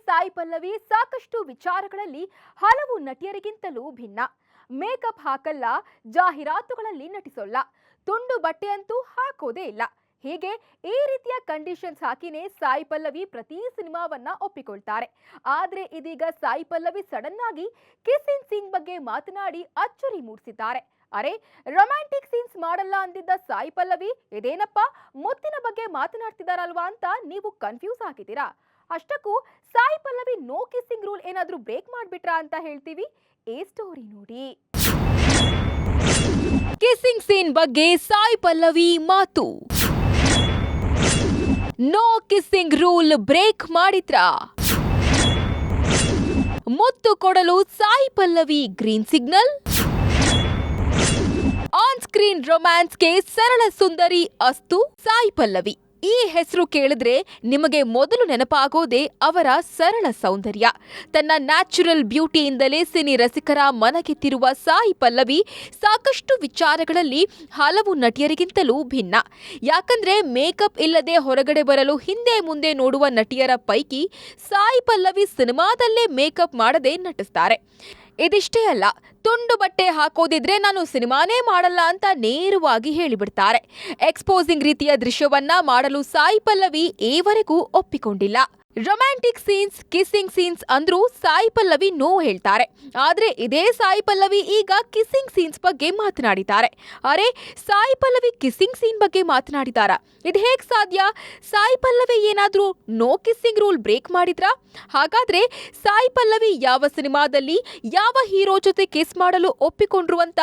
ಸಾಯಿ ಪಲ್ಲವಿ ಸಾಕಷ್ಟು ವಿಚಾರಗಳಲ್ಲಿ ಹಲವು ನಟಿಯರಿಗಿಂತಲೂ ಭಿನ್ನ. ಮೇಕಪ್ ಹಾಕಲ್ಲ, ಜಾಹೀರಾತುಗಳಲ್ಲಿ ನಟಿಸೋಲ್ಲ, ತುಂಡು ಬಟ್ಟೆಯಂತೂ ಹಾಕೋದೇ ಇಲ್ಲ. ಹೀಗೆ ಈ ರೀತಿಯ ಕಂಡೀಷನ್ಸ್ ಹಾಕಿನೇ ಸಾಯಿ ಪಲ್ಲವಿ ಪ್ರತಿ ಸಿನಿಮಾವನ್ನ ಒಪ್ಪಿಕೊಳ್ತಾರೆ. ಆದ್ರೆ ಇದೀಗ ಸಾಯಿ ಪಲ್ಲವಿ ಸಡನ್ ಆಗಿ ಕಿಸ್ಸಿಂಗ್ ಸೀನ್ ಬಗ್ಗೆ ಮಾತನಾಡಿ ಅಚ್ಚರಿ ಮೂಡಿಸಿದ್ದಾರೆ. ಅರೆ, ರೊಮ್ಯಾಂಟಿಕ್ ಸೀನ್ಸ್ ಮಾಡಲ್ಲ ಅಂದಿದ್ದ ಸಾಯಿ ಪಲ್ಲವಿ ಇದೇನಪ್ಪ ಮುತ್ತಿನ ಬಗ್ಗೆ ಮಾತನಾಡ್ತಿದಾರಲ್ವಾ ಅಂತ ನೀವು ಕನ್ಫ್ಯೂಸ್ ಆಗಿದ್ದೀರಾ? ಅಷ್ಟಕ್ಕೂ Sai Pallavi no kissing rule ಏನಾದ್ರೂ ಬ್ರೇಕ್ ಮಾಡ್ಬಿಟ್ರಾ ಅಂತ ಹೇಳ್ತೀವಿ. ಈ ಸ್ಟೋರಿ ನೋಡಿ. ಕಿಸ್ಸಿಂಗ್ ಸೀನ್ ಬಗ್ಗೆ ಸಾಯಿ ಪಲ್ಲವಿ ಮಾತು. ನೋ ಕಿಸ್ಸಿಂಗ್ ರೂಲ್ ಬ್ರೇಕ್ ಮಾಡಿದ್ರಾ? ಮುತ್ತು ಕೊಡಲು Sai Pallavi green signal. On screen ರೊಮ್ಯಾನ್ಸ್ಗೆ ಸರಳ ಸುಂದರಿ ಅಸ್ತು ಸಾಯಿ ಪಲ್ಲವಿ. ಈ ಹೆಸರು ಕೇಳಿದ್ರೆ ನಿಮಗೆ ಮೊದಲು ನೆನಪಾಗೋದೇ ಅವರ ಸರಳ ಸೌಂದರ್ಯ. ತನ್ನ ನ್ಯಾಚುರಲ್ ಬ್ಯೂಟಿಯಿಂದಲೇ ಸಿನಿ ರಸಿಕರ ಮನಗೆತ್ತಿರುವ ಸಾಯಿ ಪಲ್ಲವಿ ಸಾಕಷ್ಟು ವಿಚಾರಗಳಲ್ಲಿ ಹಲವು ನಟಿಯರಿಗಿಂತಲೂ ಭಿನ್ನ. ಯಾಕಂದ್ರೆ ಮೇಕಪ್ ಇಲ್ಲದೆ ಹೊರಗಡೆ ಬರಲು ಹಿಂದೆ ಮುಂದೆ ನೋಡುವ ನಟಿಯರ ಪೈಕಿ ಸಾಯಿ ಪಲ್ಲವಿ ಸಿನಿಮಾದಲ್ಲೇ ಮೇಕಪ್ ಮಾಡದೆ ನಟಿಸ್ತಾರೆ. ಇದಿಷ್ಟೇ ಅಲ್ಲ, ತುಂಡು ಬಟ್ಟೆ ಹಾಕೋದಿದ್ರೆ ನಾನು ಸಿನಿಮಾನೇ ಮಾಡಲ್ಲ ಅಂತ ನೇರವಾಗಿ ಹೇಳಿಬಿಡ್ತಾರೆ. ಎಕ್ಸ್ಪೋಸಿಂಗ್ ರೀತಿಯ ದೃಶ್ಯವನ್ನ ಮಾಡಲು ಸಾಯಿ ಪಲ್ಲವಿ ಈವರೆಗೂ ಒಪ್ಪಿಕೊಂಡಿಲ್ಲ. ರೊಮ್ಯಾಂಟಿಕ್ ಸೀನ್ಸ್, ಕಿಸ್ಸಿಂಗ್ ಸೀನ್ಸ್ ಅಂದ್ರೂ ಸಾಯಿ ಪಲ್ಲವಿ ನೋ ಹೇಳ್ತಾರೆ. ಆದ್ರೆ ಇದೇ ಸಾಯಿ ಪಲ್ಲವಿ ಈಗ ಕಿಸ್ಸಿಂಗ್ ಸೀನ್ಸ್ ಬಗ್ಗೆ ಮಾತನಾಡಿದ್ದಾರೆ. ಅರೆ, ಸಾಯಿ ಪಲ್ಲವಿ ಕಿಸ್ಸಿಂಗ್ ಸೀನ್ ಬಗ್ಗೆ ಮಾತನಾಡಿದಾರ? ಇದು ಹೇಗ್ ಸಾಧ್ಯ? ಸಾಯಿ ಪಲ್ಲವಿ ಏನಾದ್ರೂ ನೋ ಕಿಸ್ಸಿಂಗ್ ರೂಲ್ ಬ್ರೇಕ್ ಮಾಡಿದ್ರಾ? ಹಾಗಾದ್ರೆ ಸಾಯಿ ಪಲ್ಲವಿ ಯಾವ ಸಿನಿಮಾದಲ್ಲಿ ಯಾವ ಹೀರೋ ಜೊತೆ ಕಿಸ್ ಮಾಡಲು ಒಪ್ಪಿಕೊಂಡ್ರು ಅಂತ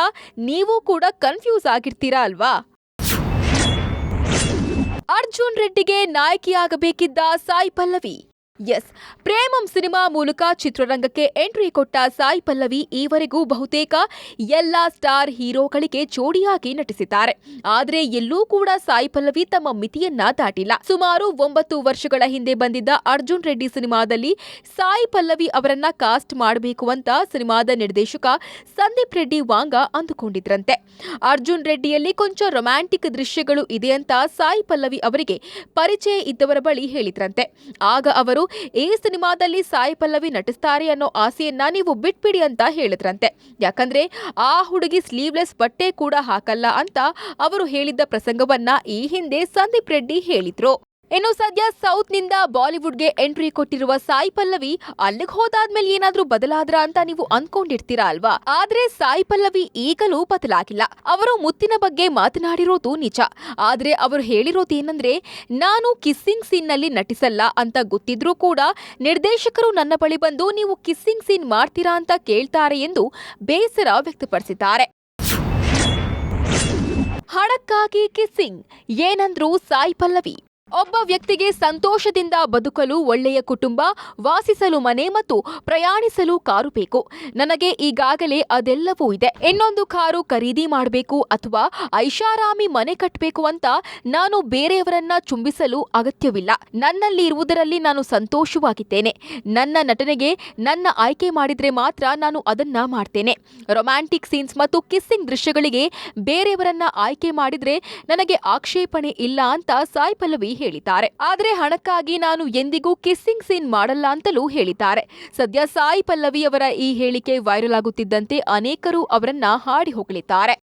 ನೀವು ಕೂಡ ಕನ್ಫ್ಯೂಸ್ ಆಗಿರ್ತೀರಾ ಅಲ್ವಾ? ಅರ್ಜುನ್ ರೆಡ್ಡಿಗೆ ನಾಯಕಿಯಾಗಬೇಕಿದ್ದ ಸಾಯಿ ಪಲ್ಲವಿ. ಎಸ್, ಪ್ರೇಮಂ ಸಿನಿಮಾ ಮೂಲಕ ಚಿತ್ರರಂಗಕ್ಕೆ ಎಂಟ್ರಿ ಕೊಟ್ಟ ಸಾಯಿ ಪಲ್ಲವಿ ಈವರೆಗೂ ಬಹುತೇಕ ಎಲ್ಲಾ ಸ್ಟಾರ್ ಹೀರೋಗಳಿಗೆ ಜೋಡಿಯಾಗಿ ನಟಿಸಿದ್ದಾರೆ. ಆದ್ರೆ ಎಲ್ಲೂ ಕೂಡ ಸಾಯಿ ಪಲ್ಲವಿ ತಮ್ಮ ಮಿತಿಯನ್ನ ದಾಟಿಲ್ಲ. ಸುಮಾರು 9 ವರ್ಷಗಳ ಹಿಂದೆ ಬಂದಿದ್ದ ಅರ್ಜುನ್ ರೆಡ್ಡಿ ಸಿನಿಮಾದಲ್ಲಿ ಸಾಯಿ ಪಲ್ಲವಿ ಅವರನ್ನ ಕಾಸ್ಟ್ ಮಾಡಬೇಕು ಅಂತ ಸಿನಿಮಾದ ನಿರ್ದೇಶಕ ಸಂದೀಪ್ ರೆಡ್ಡಿ ವಾಂಗ ಅಂದುಕೊಂಡಿದ್ರಂತೆ. ಅರ್ಜುನ್ ರೆಡ್ಡಿಯಲ್ಲಿ ಕೊಂಚ ರೊಮ್ಯಾಂಟಿಕ್ ದೃಶ್ಯಗಳು ಇದೆ ಅಂತ ಸಾಯಿ ಪಲ್ಲವಿ ಅವರಿಗೆ ಪರಿಚಯ ಇದ್ದವರ ಬಳಿ ಹೇಳಿದ್ರಂತೆ. ಆಗ ಅವರು ಈ ಸಿನಿಮಾದಲ್ಲಿ ಸಾಯಿ ಪಲ್ಲವಿ ನಟಿಸ್ತಾರೆ ಅನ್ನೋ ಆಸೆಯನ್ನ ನೀವು ಬಿಟ್ಬಿಡಿ ಅಂತ ಹೇಳಿದ್ರಂತೆ. ಯಾಕಂದ್ರೆ ಆ ಹುಡುಗಿ ಸ್ಲೀವ್ಲೆಸ್ ಬಟ್ಟೆ ಕೂಡ ಹಾಕಲ್ಲ ಅಂತ ಅವರು ಹೇಳಿದ್ದ ಪ್ರಸಂಗವನ್ನ ಈ ಹಿಂದೆ ಸಂದೀಪ್ ರೆಡ್ಡಿ ಹೇಳಿದ್ರು. ಇನ್ನು ಸದ್ಯ ಸೌತ್ ನಿಂದ ಬಾಲಿವುಡ್ಗೆ ಎಂಟ್ರಿ ಕೊಟ್ಟಿರುವ ಸಾಯಿ ಪಲ್ಲವಿ ಅಲ್ಲಿಗೆ ಹೋದಾದ್ಮೇಲೆ ಏನಾದ್ರೂ ಬದಲಾದ್ರ ಅಂತ ನೀವು ಅನ್ಕೊಂಡಿರ್ತೀರಾ ಅಲ್ವಾ? ಆದ್ರೆ ಸಾಯಿ ಪಲ್ಲವಿ ಈಗಲೂ ಬದಲಾಗಿಲ್ಲ. ಅವರು ಮುತ್ತಿನ ಬಗ್ಗೆ ಮಾತನಾಡಿರೋದು ನಿಜ. ಆದ್ರೆ ಅವರು ಹೇಳಿರೋದೇನಂದ್ರೆ, ನಾನು ಕಿಸ್ಸಿಂಗ್ ಸೀನ್ ನಲ್ಲಿ ನಟಿಸಲ್ಲ ಅಂತ ಗೊತ್ತಿದ್ರೂ ಕೂಡ ನಿರ್ದೇಶಕರು ನನ್ನ ಬಳಿ ಬಂದು ನೀವು ಕಿಸ್ಸಿಂಗ್ ಸೀನ್ ಮಾಡ್ತೀರಾ ಅಂತ ಕೇಳ್ತಾರೆ ಎಂದು ಬೇಸರ ವ್ಯಕ್ತಪಡಿಸಿದ್ದಾರೆ. ಹಣಕ್ಕಾಗಿ ಕಿಸ್ಸಿಂಗ್ ಏನಂದ್ರು ಸಾಯಿ ಪಲ್ಲವಿ. ಒಬ್ಬ ವ್ಯಕ್ತಿಗೆ ಸಂತೋಷದಿಂದ ಬದುಕಲು ಒಳ್ಳೆಯ ಕುಟುಂಬ, ವಾಸಿಸಲು ಮನೆ ಮತ್ತು ಪ್ರಯಾಣಿಸಲು ಕಾರು ಬೇಕು. ನನಗೆ ಈಗಾಗಲೇ ಅದೆಲ್ಲವೂ ಇದೆ. ಇನ್ನೊಂದು ಕಾರು ಖರೀದಿ ಮಾಡಬೇಕು ಅಥವಾ ಐಷಾರಾಮಿ ಮನೆ ಕಟ್ಟಬೇಕು ಅಂತ ನಾನು ಬೇರೆಯವರನ್ನ ಚುಂಬಿಸಲು ಅಗತ್ಯವಿಲ್ಲ. ನನ್ನಲ್ಲಿ ಇರುವುದರಲ್ಲಿ ನಾನು ಸಂತೋಷವಾಗಿದ್ದೇನೆ. ನನ್ನ ನಟನೆಗೆ ನನ್ನ ಆಯ್ಕೆ ಮಾಡಿದ್ರೆ ಮಾತ್ರ ನಾನು ಅದನ್ನ ಮಾಡ್ತೇನೆ. ರೊಮ್ಯಾಂಟಿಕ್ ಸೀನ್ಸ್ ಮತ್ತು ಕಿಸ್ಸಿಂಗ್ ದೃಶ್ಯಗಳಿಗೆ ಬೇರೆಯವರನ್ನ ಆಯ್ಕೆ ಮಾಡಿದ್ರೆ ನನಗೆ ಆಕ್ಷೇಪಣೆ ಇಲ್ಲ ಅಂತ ಸಾಯಿ ಪಲ್ಲವಿ ಹೇಳಿದ್ದಾರೆ. ಆದ್ರೆ ಹಣಕ್ಕಾಗಿ ನಾನು ಎಂದಿಗೂ ಕಿಸ್ಸಿಂಗ್ ಸೀನ್ ಮಾಡಲ್ಲ ಅಂತಲೂ ಹೇಳಿದ್ದಾರೆ. ಸದ್ಯ ಸಾಯಿ ಪಲ್ಲವಿ ಅವರ ಈ ಹೇಳಿಕೆ ವೈರಲ್ ಆಗುತ್ತಿದ್ದಂತೆ ಅನೇಕರು ಅವರನ್ನ ಹಾಡಿ ಹೊಗಳಿದ್ದಾರೆ.